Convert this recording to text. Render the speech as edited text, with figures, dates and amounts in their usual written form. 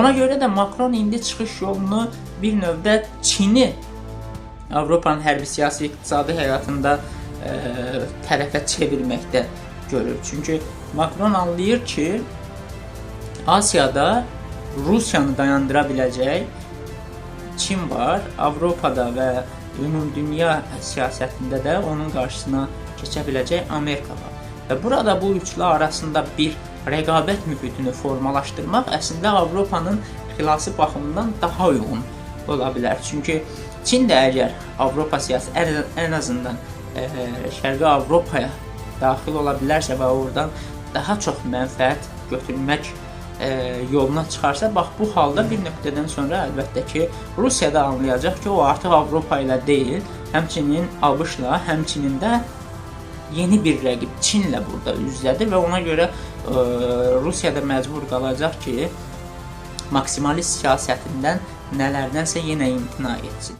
Ona görə də Makron indi çıxış yolunu bir növdə Çini Avropanın hərbi, siyasi, iqtisadi həyatında tərəfə çevirməkdə görür. Çünki Makron anlayır ki, Asiyada Rusiyanı dayandıra biləcək Çin var, Avropada və ümumdünya siyasətində də onun qarşısına keçə biləcək Amerika var. Və burada bu üçlü arasında bir rəqabət mühitini formalaşdırmaq əslində Avropanın xilası baxımından daha uyğun ola bilər. Çünki Çin də əgər Avropa siyasəti ən azından Şərqi Avropaya daxil ola bilərsə və oradan daha çox mənfəət götürmək yoluna çıxarsa, bax bu halda bir nöqtədən sonra əlbəttə ki, Rusiya da anlayacaq ki, o artıq Avropa ilə deyil, həmçinin ABŞ-la, həmçinin də yeni bir rəqib Çinlə burada üz-üzədir və ona görə Rusiya da məcbur qalacaq ki, maksimalist siyasətindən nələrdənsə yenə imtina etsin.